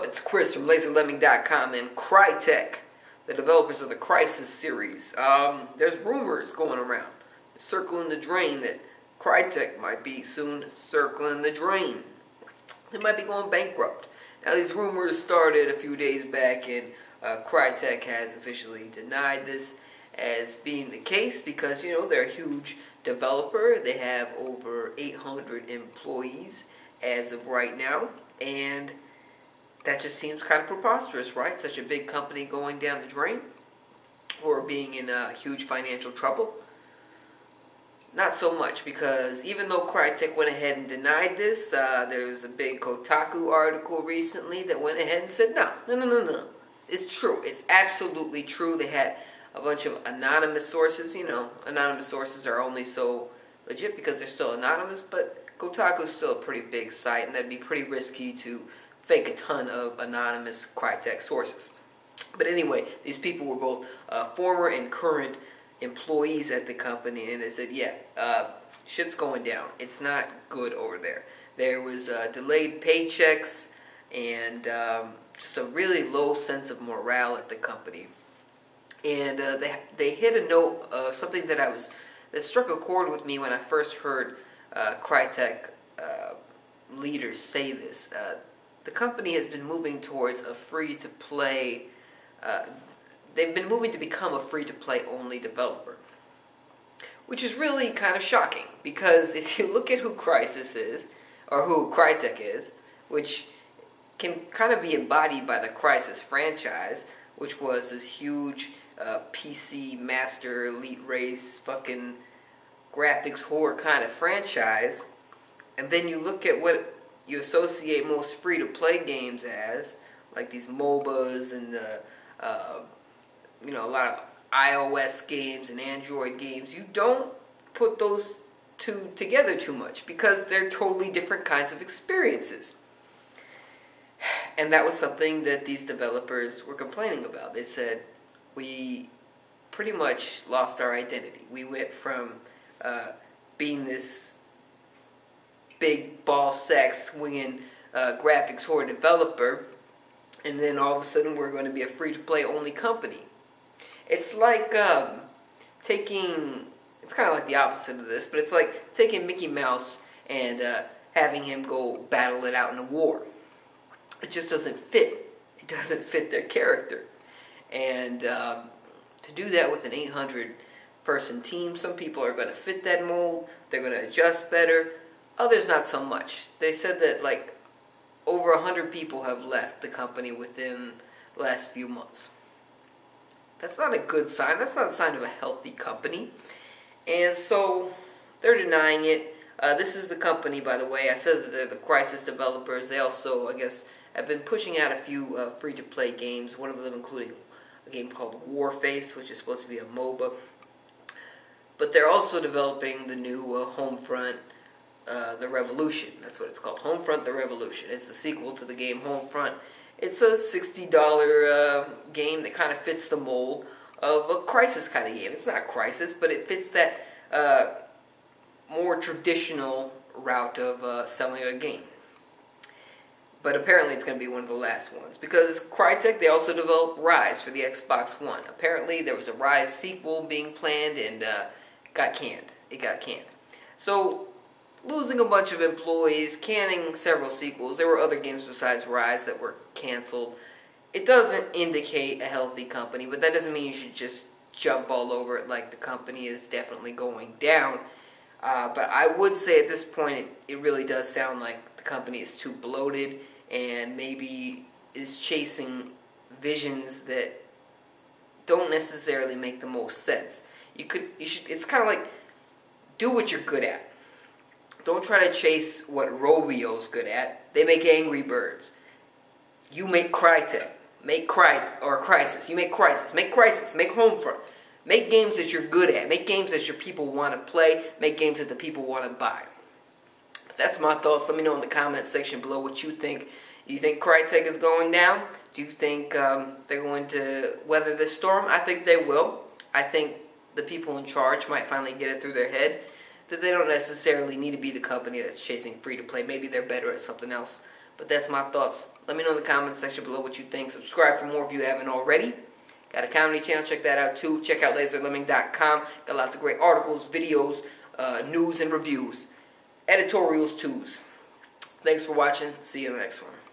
It's Chris from LaserLemming.com and Crytek, the developers of the Crysis series. There's rumors going around, circling the drain, that Crytek might be soon circling the drain. They might be going bankrupt. Now, these rumors started a few days back, and Crytek has officially denied this as being the case because, you know, they're a huge developer. They have over 800 employees as of right now, and that just seems kind of preposterous, right? Such a big company going down the drain or being in huge financial trouble. Not so much, because even though Crytek went ahead and denied this, there was a big Kotaku article recently that went ahead and said, no. It's true. It's absolutely true. They had a bunch of anonymous sources. You know, anonymous sources are only so legit because they're still anonymous, but Kotaku's still a pretty big site, and that'd be pretty risky to fake a ton of anonymous Crytek sources. But anyway, these people were both former and current employees at the company, and they said, yeah, shit's going down. It's not good over there. There was delayed paychecks and just a really low sense of morale at the company. And they hit a note, something that struck a chord with me when I first heard Crytek leaders say this. The company has been moving towards a free-to-play. They've been moving to become a free-to-play only developer, which is really kind of shocking, because if you look at who Crysis is, or who Crytek is, which can kind of be embodied by the Crysis franchise, which was this huge PC Master Elite Race fucking graphics horror kind of franchise, and then you look at what you associate most free-to-play games as, like these MOBAs and you know, a lot of iOS games and Android games, you don't put those two together too much because they're totally different kinds of experiences. And that was something that these developers were complaining about. They said, we pretty much lost our identity. We went from being this big ball sack swinging graphics horror developer, and then all of a sudden we're going to be a free-to-play only company. It's like it's kind of like the opposite of this, but it's like taking Mickey Mouse and having him go battle it out in a war. It just doesn't fit. It doesn't fit their character. And to do that with an 800-person team, some people are going to fit that mold. They're going to adjust better. Others not so much. They said that like over 100 people have left the company within the last few months. That's not a good sign. That's not a sign of a healthy company. And so they're denying it. This is the company, by the way. I said that they're the Crysis developers. They also, I guess, have been pushing out a few free-to-play games, one of them including a game called Warface, which is supposed to be a MOBA. But they're also developing the new Homefront, The Revolution. That's what it's called, Homefront The Revolution. It's the sequel to the game Homefront. It's a $60 game that kind of fits the mold of a Crysis kind of game. It's not Crysis, but it fits that more traditional route of selling a game. But apparently it's going to be one of the last ones, because Crytek, they also developed Rise for the Xbox One. Apparently there was a Rise sequel being planned, and got canned. It got canned. So, losing a bunch of employees, canning several sequels. There were other games besides Rise that were canceled. It doesn't indicate a healthy company, but that doesn't mean you should just jump all over it like the company is definitely going down. But I would say at this point it really does sound like the company is too bloated and maybe is chasing visions that don't necessarily make the most sense. It's kind of like, do what you're good at. Don't try to chase what Rovio's good at. They make Angry Birds. You make Crytek. Make Crysis. You make Crysis. Make Crysis. Make Homefront. Make games that you're good at. Make games that your people want to play. Make games that the people want to buy. But that's my thoughts. Let me know in the comment section below what you think. Do you think Crytek is going down? Do you think they're going to weather this storm? I think they will. I think the people in charge might finally get it through their head that they don't necessarily need to be the company that's chasing free-to-play. Maybe they're better at something else. But that's my thoughts. Let me know in the comments section below what you think. Subscribe for more if you haven't already. Got a comedy channel, check that out too. Check out laserlemming.com. Got lots of great articles, videos, news and reviews. Editorials too. Thanks for watching. See you in the next one.